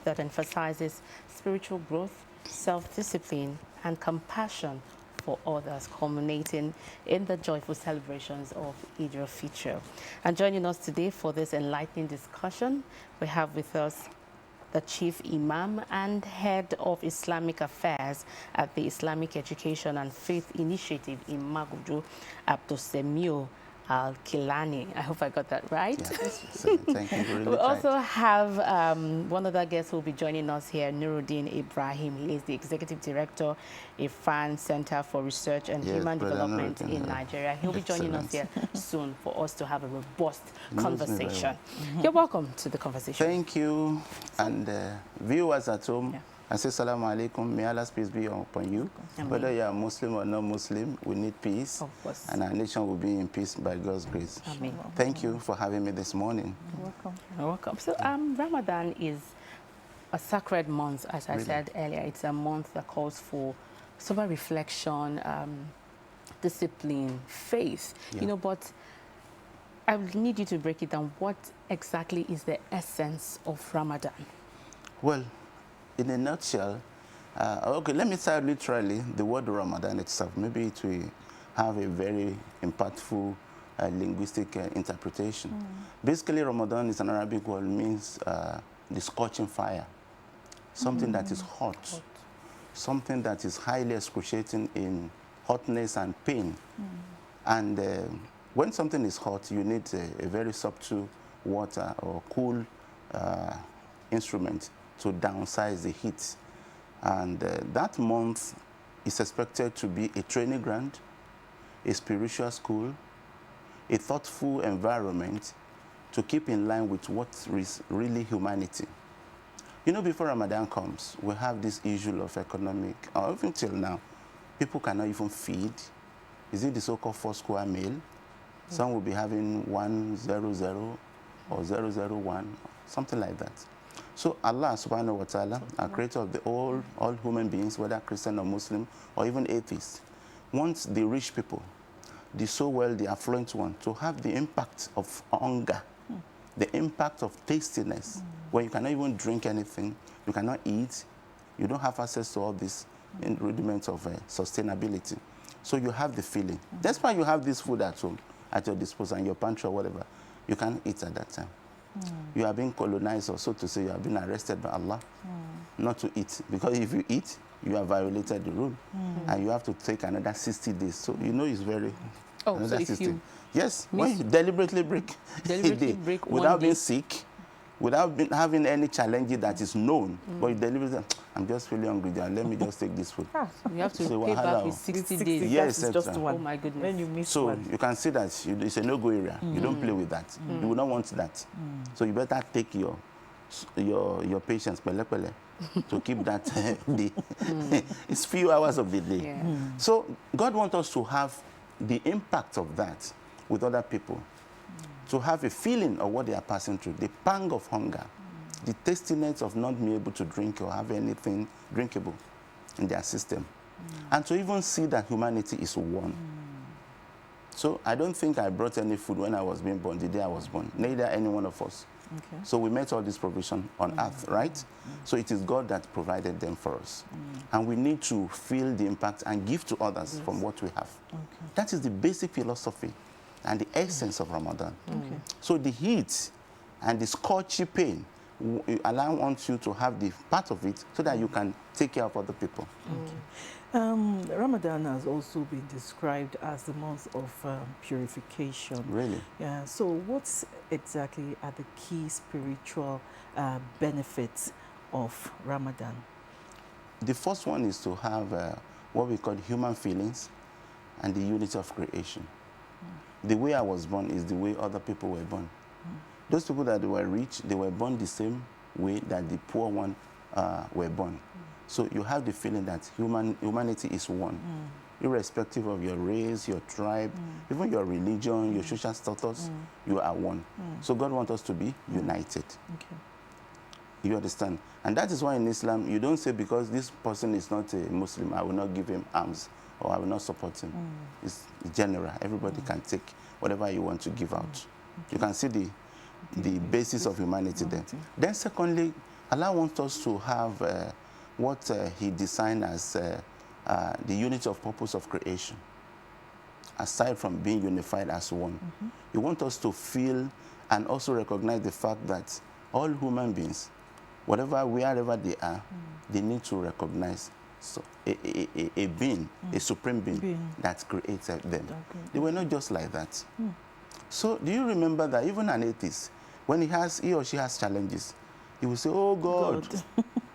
that emphasizes spiritual growth, self-discipline, and compassion for others, culminating in the joyful celebrations of El-Fitri. And joining us today for this enlightening discussion, we have with us the Chief Imam and Head of Islamic Affairs at the Islamic Education and Faith Initiative in Magudu, Abdulsemio Al-Kilani. I hope I got that right. Yes, thank you. Really we also have one other guest who will be joining us here, Nuruddin Ibrahim. He is the Executive Director, IFAN Center for Research and Human Development in Nigeria. He'll be joining us here soon for us to have a robust conversation. You're welcome to the conversation. Thank you. And viewers at home, I say salamu alaikum, may Allah's peace be upon you. Amen. Whether you are Muslim or not Muslim, we need peace. Of course. And our nation will be in peace by God's grace. Amen. Thank you for having me this morning. You're welcome. You're welcome. So Ramadan is a sacred month, as I said earlier. It's a month that calls for sober reflection, discipline, faith. Yeah. You know, but I would need you to break it down. What exactly is the essence of Ramadan? Well, in a nutshell, okay, let me start literally the word Ramadan itself. Maybe it will have a very impactful linguistic interpretation. Basically, Ramadan is an Arabic word, means the scorching fire, something that is hot, something that is highly excruciating in hotness and pain. And when something is hot, you need a very subtle water or cool instrument to downsize the heat. And that month is expected to be a training ground, a spiritual school, a thoughtful environment to keep in line with what is really humanity. You know, before Ramadan comes, we have this issue of economic, or even till now, people cannot even feed. Is it the so-called 4-square meal? Some will be having 100 or 001, something like that. So Allah subhanahu wa ta'ala, our creator of all human beings, whether Christian or Muslim or even atheists, wants the rich people, the so wealthy, affluent one, to have the impact of hunger, the impact of tastiness, where you cannot even drink anything, you cannot eat, you don't have access to all these rudiments of sustainability. So you have the feeling. That's why you have this food at home, at your disposal, in your pantry or whatever. You can't eat at that time. You are being colonized, or so to say, you have been arrested by Allah not to eat. Because if you eat, you have violated the rule. And you have to take another 60 days. So you know it's very... Oh, so if 60. You... Yes, when you deliberately break a day without being sick, without having any challenge that is known, but you deliberately, I'm just feeling hungry, let me just take this food. You have to pay back with 60 days. Yes, it's just one. Oh my goodness. When you miss so one. you can see that it's a no-go area. You don't play with that. You will not want that. So you better take your patience, to keep that day. It's few hours of the day. Yeah. So God wants us to have the impact of that with other people, to have a feeling of what they are passing through, the pang of hunger, the tastiness of not being able to drink or have anything drinkable in their system, and to even see that humanity is one. So I don't think I brought any food when I was being born, the day I was born, neither any one of us. Okay. So we met all this provision on earth, right? So it is God that provided them for us. And we need to feel the impact and give to others from what we have. Okay. That is the basic philosophy and the essence of Ramadan. Okay. So the heat and the scorchy pain allow you to have the part of it so that you can take care of other people. Okay. Ramadan has also been described as the month of purification. Really? Yeah. So what exactly are the key spiritual benefits of Ramadan? The first one is to have what we call human feelings and the unity of creation. The way I was born is the way other people were born. Those people that were rich, they were born the same way that the poor one were born. So you have the feeling that humanity is one, irrespective of your race, your tribe, even your religion, your social status, you are one. So God wants us to be united. Okay. You understand? And that is why in Islam, you don't say because this person is not a Muslim, I will not give him arms or I will not support him. It's general. Everybody can take whatever you want to give out. You can see the basis of humanity there. Then secondly, Allah wants us to have what He designed as the unity of purpose of creation, aside from being unified as one. He wants us to feel and also recognize the fact that all human beings, wherever they are, they need to recognize a being, a supreme being that created them. They were not just like that. So do you remember that even an atheist, when he or she has challenges, he will say, oh God.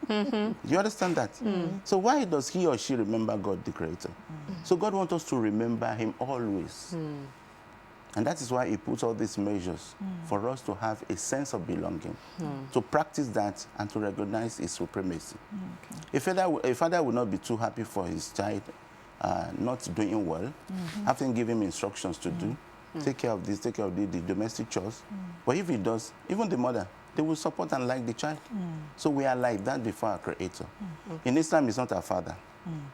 Do you understand that? So why does he or she remember God, the creator? So God wants us to remember him always. And that is why he puts all these measures for us to have a sense of belonging, to practice that and to recognize his supremacy. A father will not be too happy for his child not doing well, after giving him instructions to do, take care of this, take care of the domestic chores. But if he does, even the mother, they will support and like the child. So we are like that before our Creator. In Islam, it's not our father.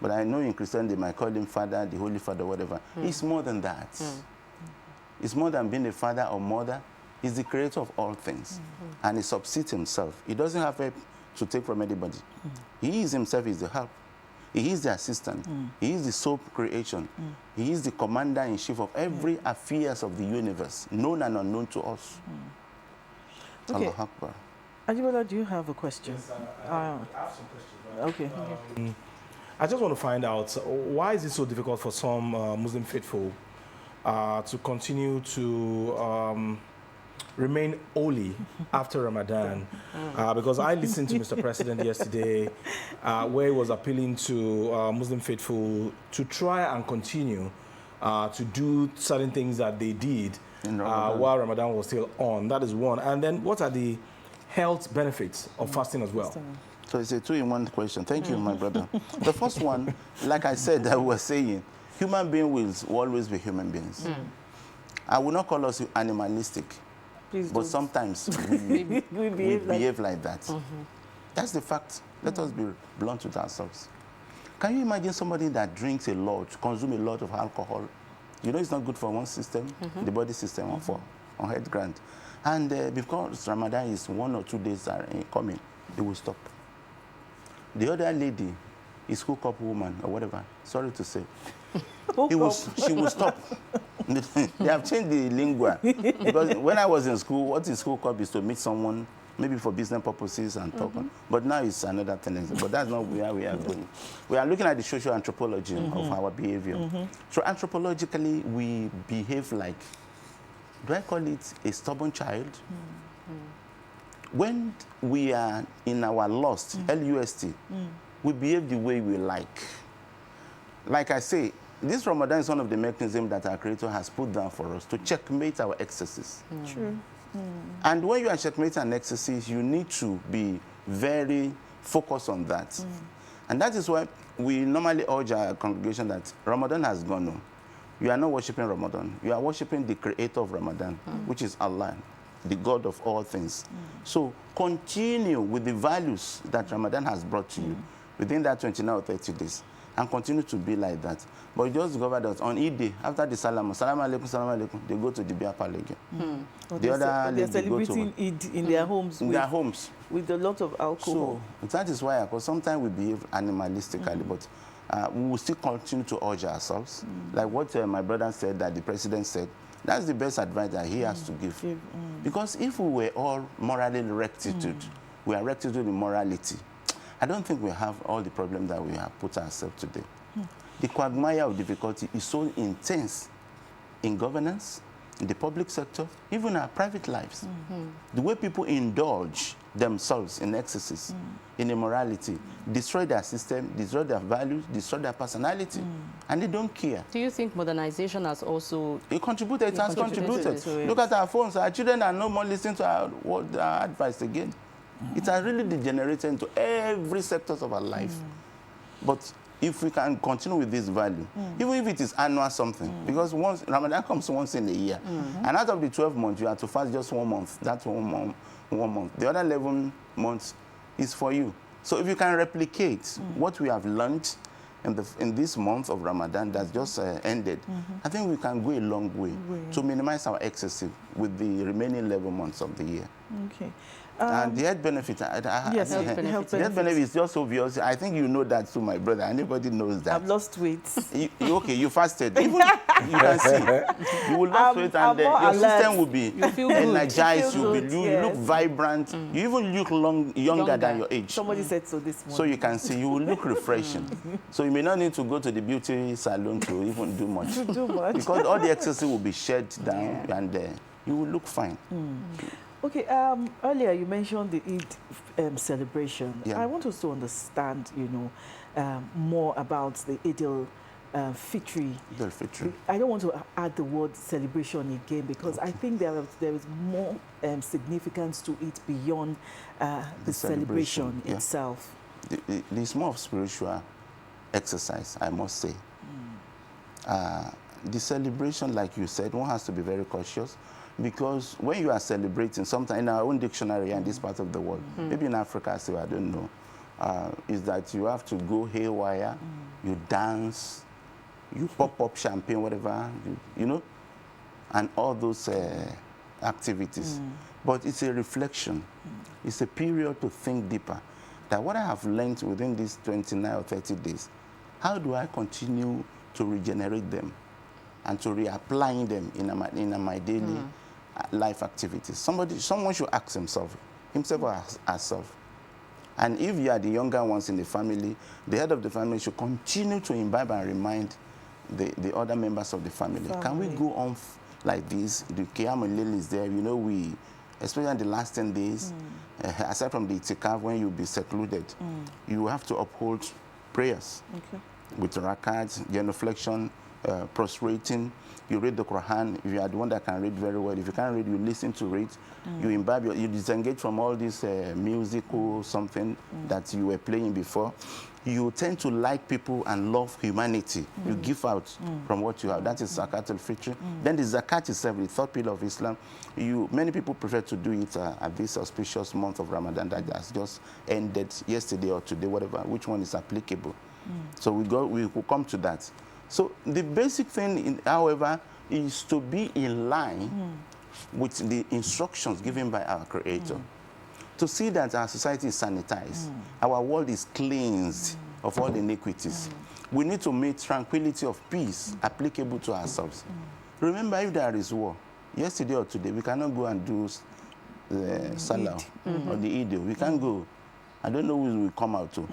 But I know in Christianity, they might call him Father, the Holy Father, whatever. It's more than that. It's more than being a father or mother. He's the creator of all things. And he subsists himself. He doesn't have help to take from anybody. He is himself is the help. He is the assistant. He is the sole creation. He is the commander-in-chief of every affairs of the universe, known and unknown to us. Okay. Allah Akbar. Ajibola, do you have a question? Yes, I have some questions. Right? Okay. I just want to find out, why is it so difficult for some Muslim faithful to continue to remain holy after Ramadan? Because I listened to Mr. President yesterday where he was appealing to Muslim faithful to try and continue to do certain things that they did while Ramadan was still on. That is one. And then what are the health benefits of fasting as well? So it's a two-in-one question. Thank you, my brother. The first one, like I said, I was saying, human beings will always be human beings. I will not call us animalistic, Please but don't. sometimes we behave like that. That's the fact. Let us be blunt with ourselves. Can you imagine somebody that drinks a lot, consumes a lot of alcohol? You know it's not good for one system, the body system, on head grant. And because Ramadan is 1 or 2 days are coming, they will stop. The other lady is hook-up woman or whatever, sorry to say. She will stop. They have changed the lingua. Because when I was in school, what is hook-up is to meet someone, maybe for business purposes and talk. But now it's another tendency. But that's not where we are going. We are looking at the social anthropology of our behavior. So anthropologically, we behave like, do I call it a stubborn child? When we are in our lust, L-U-S-T, we behave the way we like. Like I say, this Ramadan is one of the mechanisms that our Creator has put down for us to checkmate our excesses. True. And when you are checkmating an excesses, you need to be very focused on that. And that is why we normally urge our congregation that Ramadan has gone on. You are not worshiping Ramadan. You are worshiping the creator of Ramadan, which is Allah, the God of all things. So continue with the values that Ramadan has brought to you within that 29 or 30 days. And continue to be like that. But you just discover that on Eid day, after the salam alaikum, they go to the beer parlor again. The other they're celebrating Eid in their homes. In their homes. With a lot of alcohol. So that is why, because sometimes we behave animalistically, but we will still continue to urge ourselves. Like what my brother said, that the president said, that's the best advice that he has to give. Because if we were all morally rectitude, we are rectitude in morality, I don't think we have all the problems that we have put ourselves today. The quagmire of difficulty is so intense in governance, in the public sector, even our private lives. The way people indulge themselves in excesses, in immorality, destroy their system, destroy their values, destroy their personality, and they don't care. Do you think modernization has also... It contributed, it has contributed. Look at our phones. Our children are no more listening to our advice again. It has really degenerated into every sector of our life. But if we can continue with this value, even if it is annual something, because once Ramadan comes once in a year, and out of the 12 months, you have to fast just 1 month. That's 1 month. The other 11 months is for you. So if you can replicate what we have learned in this month of Ramadan that just ended, I think we can go a long way to minimize our excessive with the remaining 11 months of the year. Okay. And the health benefit, Yes, health the benefits. health the health benefit is just obvious. I think you know that too, my brother. Anybody knows that. I've lost weight. Okay, you fasted. Even you can see, you will lose weight, I'm and more your alert. system will be You feel good. energized. You feel You good, look yes. vibrant. You even look younger Younger. than your age. Somebody said so this morning. So you can see, you will look refreshing. So you may not need to go to the beauty salon to even do much. To do much. Because all the excesses will be shed down, and you will look fine. Okay, earlier you mentioned the Eid celebration. Yeah. I want us to understand, more about the Fitri. El-Fitri. I don't want to add the word celebration again because I think there is more significance to it beyond the celebration yeah. itself. It's more of spiritual exercise, I must say. The celebration, like you said, one has to be very cautious, because when you are celebrating, sometimes in our own dictionary and this part of the world, maybe in Africa, so I don't know, is that you have to go haywire, you dance, you pop up champagne, whatever, you know, and all those activities. But it's a reflection. It's a period to think deeper. That what I have learned within these 29 or 30 days, how do I continue to regenerate them and to reapply them in my daily life activities? Someone should ask himself or herself. And if you are the younger ones in the family, the head of the family should continue to imbibe and remind the other members of the family. Can we go on like this? The Qiyam al-Layl is there. You know, especially in the last 10 days, aside from the itikaf, when you'll be secluded, you have to uphold prayers with rakat, genuflection, prostrating. You read the Quran. If you are the one that can read very well, if you can't read, you listen to it. You imbibe, you disengage from all this musical something that you were playing before. You tend to like people and love humanity. You give out from what you have. That is zakat al-fitr. Then the zakat itself, the third pillar of Islam. Many people prefer to do it at this auspicious month of Ramadan that has just ended yesterday or today, whatever. Which one is applicable? So we will come to that. So the basic thing, however, is to be in line with the instructions given by our Creator. To see that our society is sanitized, our world is cleansed of all iniquities. We need to make tranquility of peace applicable to ourselves. Remember, if there is war, yesterday or today, we cannot go and do Salah or the Eid. We can't go. I don't know who will come out to.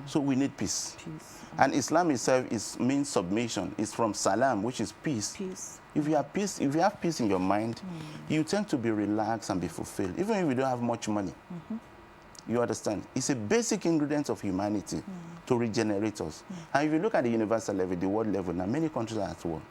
So we need peace. And Islam itself means submission. It's from salam, which is peace. If you have peace in your mind, you tend to be relaxed and be fulfilled, even if you don't have much money. You understand? It's a basic ingredient of humanity to regenerate us. And if you look at the universal level, the world level, now many countries are at war.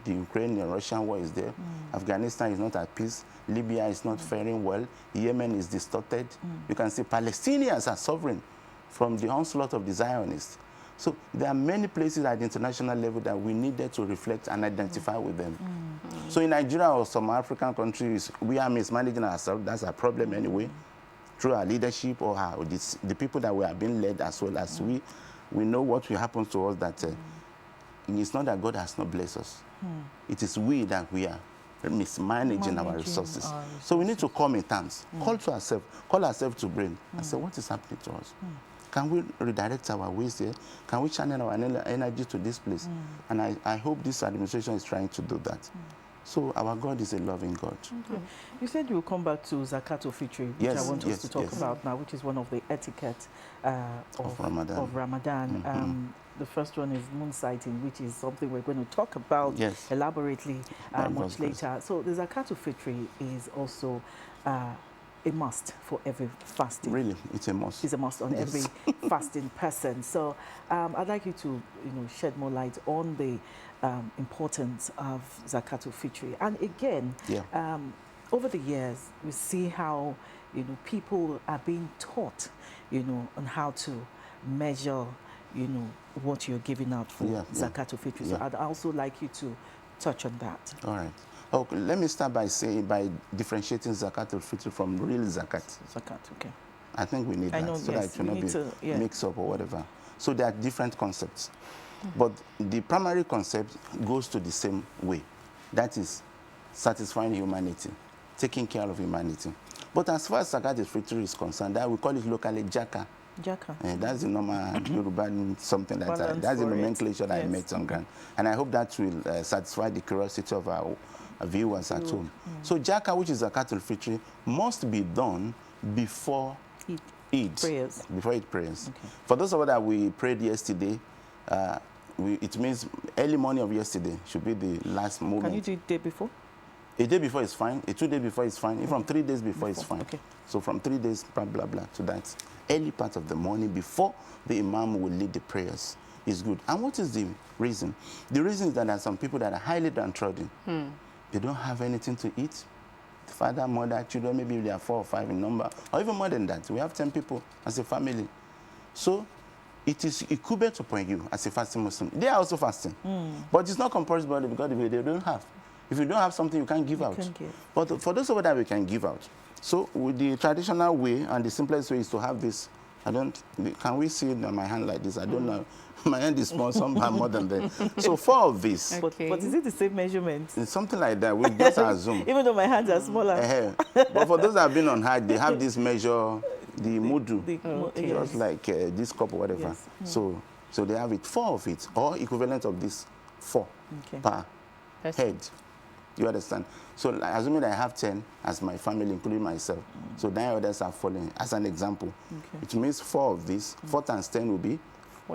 The Ukrainian Russian war is there. Afghanistan is not at peace. Libya is not faring well. Yemen is distorted. You can see Palestinians are suffering from the onslaught of the Zionists. So there are many places at the international level that we needed to reflect and identify with them. So in Nigeria or some African countries, we are mismanaging ourselves. That's our problem anyway, through our leadership or the people that we are being led, as well as we know what will happen to us, that it's not that God has not blessed us. It is we that we are mismanaging our resources. So we need to come in terms, call ourselves to brain and say, what is happening to us? Can we redirect our ways here? Can we channel our energy to this place? And I hope this administration is trying to do that. So our God is a loving God. You said you will come back to Zakat al-Fitri, which I want us to talk about now, which is one of the etiquette of Ramadan. The first one is moon sighting, which is something we're going to talk about elaborately much later. So the Zakat al-Fitri is also a must for every fasting. Really, it's a must. It's a must on every fasting person. So I'd like you to, shed more light on the importance of Zakat al-Fitri. And again, over the years, we see how, people are being taught, on how to measure, what you're giving out for Zakat al-Fitri. So I'd also like you to touch on that. All right. Okay, let me start by differentiating Zakat al-Fitr from real Zakat. Zakat, okay. I think we need that so that it will not be mixed up or whatever. So there are different concepts. But the primary concept goes to the same way. That is satisfying humanity, taking care of humanity. But as far as Zakat al-Fitr is concerned, we call it locally Jaka. Jaka. That's the normal Yoruba, something like that. That's the nomenclature that I met on ground. And I hope that will satisfy the curiosity of our viewers at home. So Jaka, which is Zakat al-Fitr, must be done before Eid. Prayers. Before Eid prayers. Okay. For those of us that we prayed yesterday, it means early morning of yesterday should be the last moment. Can you do it day before? A day before is fine. 2 days before is fine. Even from 3 days before is fine. Okay. So from 3 days, blah, blah, blah, to that early part of the morning before the imam will lead the prayers is good. And what is the reason? The reason is that there are some people that are highly downtrodden. They don't have anything to eat. Father, mother, children, maybe they are 4 or 5 in number, or even more than that. We have 10 people as a family. So it is incumbent upon you as a fasting Muslim. They are also fasting. But it's not compulsory because they don't have. If you don't have something, you can't give out. But for those of us that we can give out. So with the traditional way and the simplest way is to have this. Can we see it on my hand like this? I don't know. My hand is small, somehow more than that. So 4 of these. Okay. But is it the same measurement? It's something like that. We just assume. Even though my hands are smaller. But for those that have been on Hajj, they have this measure, the mudu, just like this cup or whatever. Yes. So they have it, 4 of it, or equivalent of this 4 per head. You understand? So assuming I have 10 as my family, including myself, so 9 others are following, as an example. It means 4 of this, 4 times 10 will be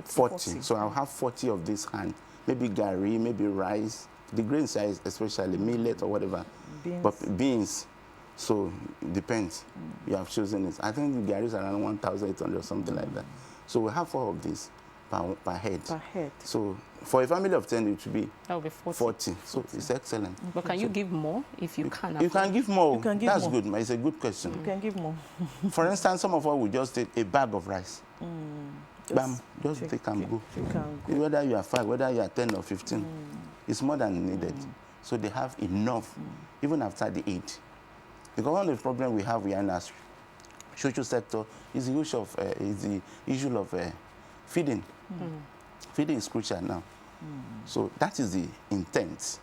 40. So I'll have 40 of this hand, maybe gari, maybe rice, the grain size, especially millet or whatever. Beans. But beans, so it depends. You have chosen it. I think the gari is around 1,800 or something like that. So we have 4 of these per head. Per head. So for a family of 10, it should be, that will be 40. 40. So it's excellent. But can you give more if you can? You can give more. You can give That's more. good. It's a good question. You can give more. For instance, some of us will just take a bag of rice. Bam, just take and go. Whether you are 5, whether you are 10 or 15, it's more than needed. So they have enough, even after the Eid. Because one of the problems we have in our social sector is the issue of feeding. Feeding is crucial now. So that is the intent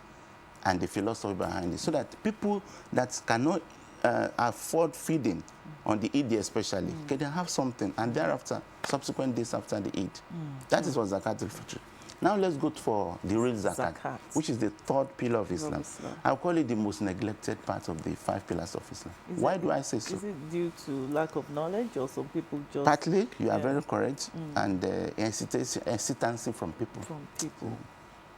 and the philosophy behind it. So that people that cannot afford feeding on the Eid especially, can they have something, and thereafter, subsequent days after the Eid. That is what Zakat al-Fitr. Now let's go for the real zakat, which is the 3rd pillar of Islam. I'll call it the most neglected part of the 5 pillars of Islam. Why do I say so? Is it due to lack of knowledge, or some people just... Partly, you are very correct, and hesitancy from people.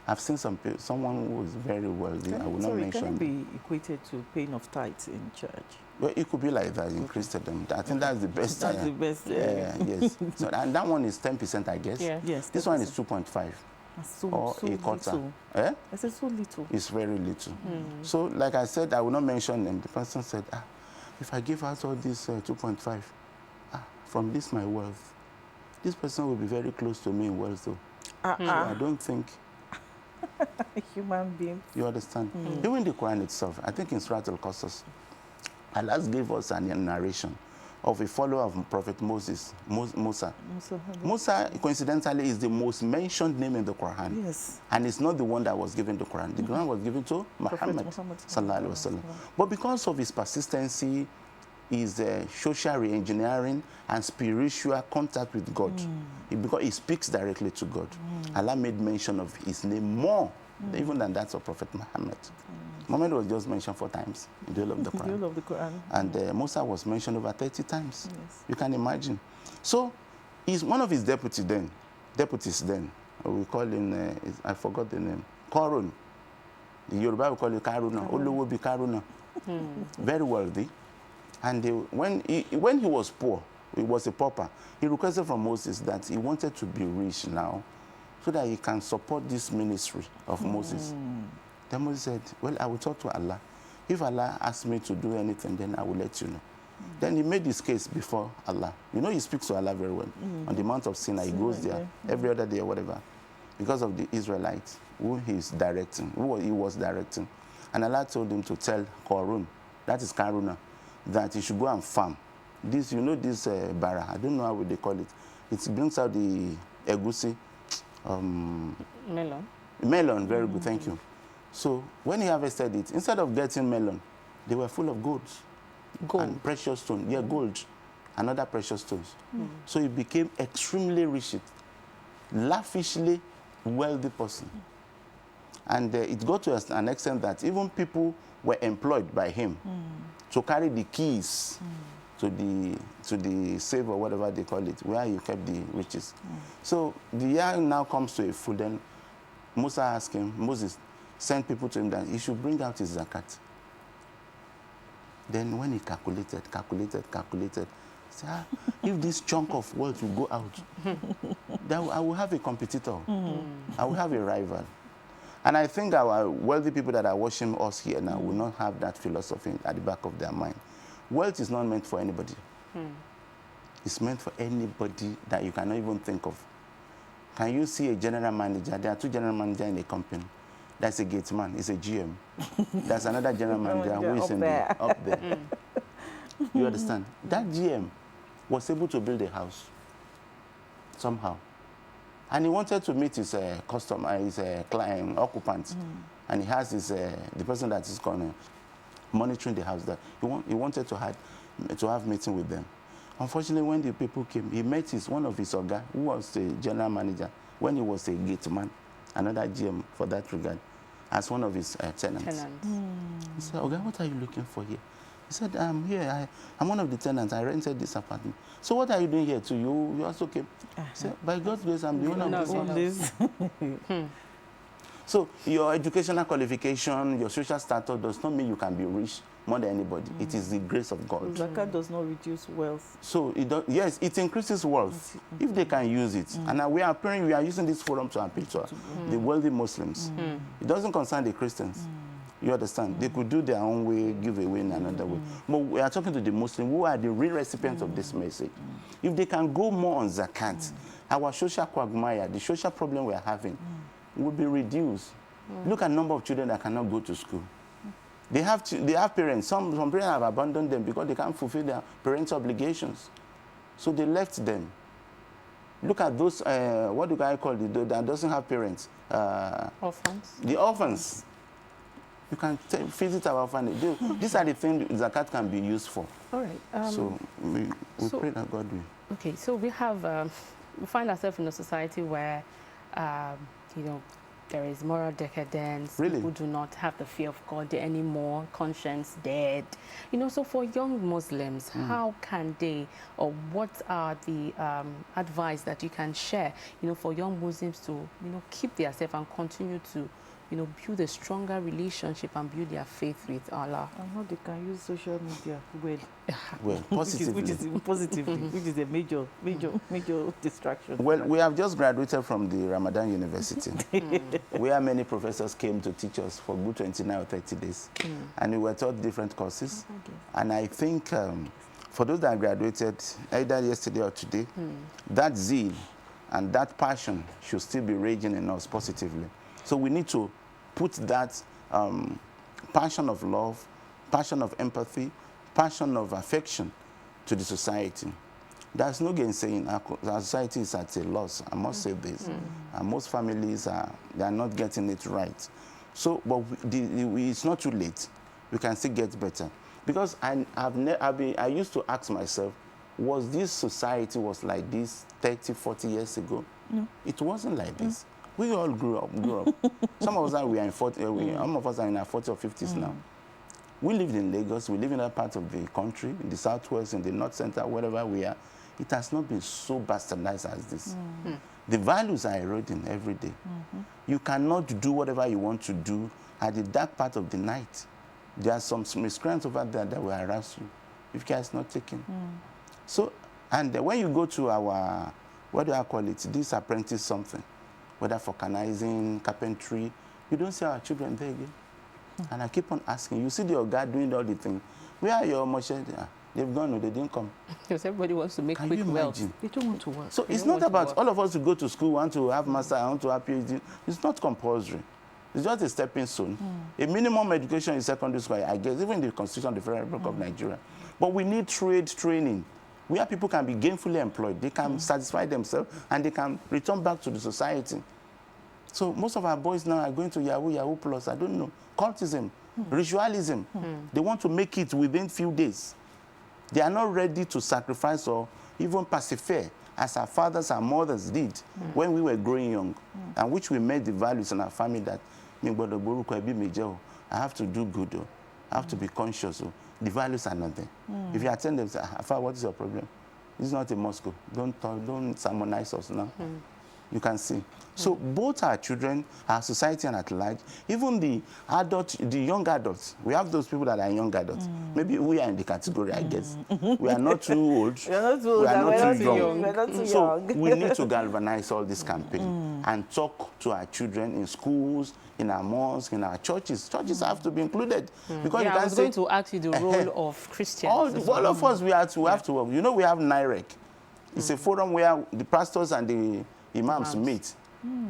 I've seen someone who is very wealthy. I will not mention. Can it be equated to paying of tithes in church? Well, it could be like that in Christendom. I think that's the best. That's the best. Yes. So, and that one is 10%, I guess. Yeah. Yes. This one is 2.5. Or a quarter. Little. Eh? I said so little. It's very little. So, like I said, I will not mention them. The person said, if I give out all this 2.5, from this my wealth, this person will be very close to me in wealth, though. So I don't think. Human being. You understand? Even the Quran itself, I think in Surah Al-Qasas, Allah gave us a narration of a follower of Prophet Musa. Musa, coincidentally, is the most mentioned name in the Quran. Yes. And it's not the one that was given the Quran. The Quran was given to Muhammad. Sallallahu Alaihi Wasallam. But because of his persistency, his social re-engineering and spiritual contact with God, because he speaks directly to God, Allah made mention of his name more even than that of Prophet Muhammad. Muhammad was just mentioned 4 times in the whole of the Quran. The whole of the Quran. And Musa was mentioned over 30 times. Yes. You can imagine. So he's one of his deputies then. We call him, I forgot the name, Korun. In Yoruba we call it Karuna. Olowo bi Karuna. Very wealthy. And when he was poor, he was a pauper, he requested from Moses that he wanted to be rich now so that he can support this ministry of Moses. Then Moses said, well, I will talk to Allah. If Allah asks me to do anything, then I will let you know. Then he made his case before Allah. You know, he speaks to Allah very well. On the Mount of Sinai, he goes there every other day or whatever, because of the Israelites who he was directing. And Allah told him to tell Korun, that is Karuna, that he should go and farm. This, you know, this bara, I don't know how they call it. It brings out the egusi. Melon. Melon, very good, thank you. So when he harvested it, instead of getting melon, they were full of gold. And precious stone. Yeah, gold and other precious stones. So he became extremely rich, lavishly wealthy person. And it got to an extent that even people were employed by him to carry the keys to the safe or whatever they call it, where you kept the riches. So the year now comes to a full. Then Moses sent people to him that he should bring out his zakat. Then when he calculated, he said, if this chunk of wealth will go out, then I will have a competitor. I will have a rival. And I think our wealthy people that are watching us here now will not have that philosophy at the back of their mind. Wealth is not meant for anybody. It's meant for anybody that you cannot even think of. Can you see a general manager? There are two general managers in a company. That's a gate man, it's a GM. There's another general manager who is up there. You understand? That GM was able to build a house somehow. And he wanted to meet his customer, his client, occupant. And he has his, the person that is monitoring the house. That he wanted to have meeting with them. Unfortunately, when the people came, he met one of his oga, who was the general manager, when he was a gate man, another GM for that regard, as one of his tenants. He said, "Oga, what are you looking for here?" He said, "I'm here. I'm one of the tenants. I rented this apartment." "So what are you doing here too? You also came?" He said, "By God's grace, I'm the owner of this house." So your educational qualification, your social status does not mean you can be rich more than anybody. It is the grace of God. Zakat does not reduce wealth. So yes, it increases wealth if they can use it. And we are using this forum to appeal to the wealthy Muslims. It doesn't concern the Christians. You understand? They could do their own way, give away in another way. But we are talking to the Muslims who are the real recipients of this message. If they can go more on zakat, our social quagmire, the social problem we are having, will be reduced. Look at the number of children that cannot go to school. They have parents. Some parents have abandoned them because they can't fulfill their parental obligations. So they left them. Look at those, what do I call it, that doesn't have parents? Orphans. The orphans. You can visit our orphanage. These are the things zakat can be used for. All right. So we pray that God will. Okay, so we have, we find ourselves in a society where, you know, there is moral decadence. Really? People do not have the fear of God anymore, conscience dead. You know, so for young Muslims, how can they, or what are the advice that you can share, you know, for young Muslims to, you know, keep themselves and continue to, you know, build a stronger relationship and build their faith with Allah? And how they can use social media well, positively. which is positively, which is a major distraction. Well, we have just graduated from the Ramadan University, where many professors came to teach us for good 29 or 30 days. And we were taught different courses. And I think for those that graduated, either yesterday or today, that zeal and that passion should still be raging in us positively. So we need to put that passion of love, passion of empathy, passion of affection to the society. There's no gainsaying. Our society is at a loss. I must say this. And most families are not getting it right. So, but it's not too late. We can still get better. Because I used to ask myself, was this society was like this 30, 40 years ago? No. It wasn't like this. We all grew up. Some of us are in 40, some of us are in our 40s or 50s now. We lived in Lagos. We live in that part of the country, in the southwest, in the north center, wherever we are. It has not been so bastardized as this. The values are eroding every day. You cannot do whatever you want to do at the dark part of the night. There are some miscreants over there that will harass you if care is not taken. So, and when you go to our, what do I call it, this apprentice something, whether for canizing, carpentry, you don't see our children there again. And I keep on asking, you see the guy doing all the things. Where are your machine? They've gone, no, they didn't come. Because everybody wants to make Can quick you wealth. imagine? They don't want to work. So it's not about all of us to go to school, want to have master, want to have PhD. It's not compulsory. It's just a stepping stone. A minimum education in secondary school, I guess, even in the Constitution of the Federal Republic of Nigeria. But we need trade training, where people can be gainfully employed. They can satisfy themselves, and they can return back to the society. So most of our boys now are going to Yahoo, Yahoo Plus, I don't know, cultism. Ritualism. They want to make it within few days. They are not ready to sacrifice or even persevere as our fathers and mothers did when we were growing young, and which we made the values in our family that I have to do good, I have to be conscious. The values are not there. If you attend them, say, Afa, what is your problem? This is not a mosque. Don't talk, don't sermonize us now. You can see. So both our children, our society and at large, even the young adults, we have those people that are young adults. Maybe we are in the category, I guess. We are not too old. We are not too old. We are not too young. We're not too So young. we need to galvanize all this campaign and talk to our children in schools, in our mosques, in our churches. Churches have to be included. Because you I can was going to ask you the role of Christians. all of us, we have to work. You know, we have NIREC. It's a forum where the pastors and the imams meet.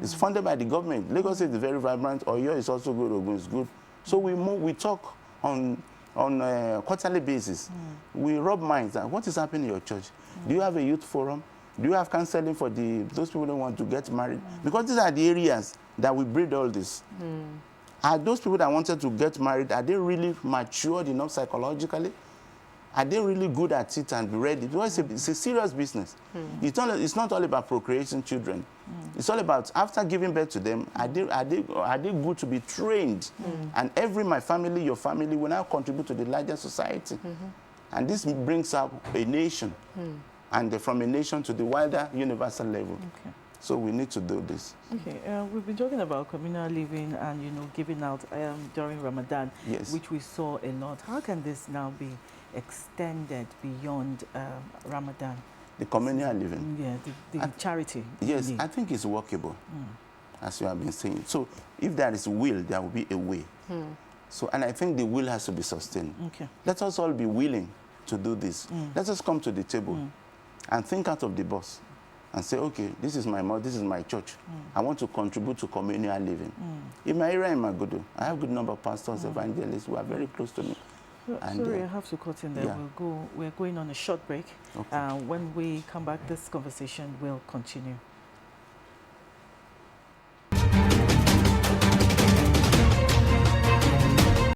It's funded by the government. Lagos is very vibrant. Oyo is also good. Ogun is good. So we talk on quarterly basis. We rub minds. What is happening in your church? Do you have a youth forum? Do you have counseling for those people who want to get married? Because these are the areas that we breed all this. Are those people that wanted to get married, are they really matured enough psychologically? Are they really good at it and be ready? Because it's a serious business. It's not all about procreating children. It's all about, after giving birth to them, are they good to be trained? And my family, your family, will now contribute to the larger society. And this brings up a nation. And from a nation to the wider universal level. Okay. So we need to do this. Okay, we've been talking about communal living and, giving out during Ramadan, which we saw a lot. How can this now be extended beyond Ramadan? The communal living? Yeah, the charity. Yes, I think it's workable, as you have been saying. So if there is will, there will be a way. So, and I think the will has to be sustained. Okay. Let us all be willing to do this. Let us come to the table and think out of the box and say, okay, this is my mouth, this is my church. I want to contribute to communal living. In my area in Magodo, I have a good number of pastors, evangelists who are very close to me. Sorry, I have to cut in there. Yeah. We're going on a short break. Okay. When we come back, this conversation will continue.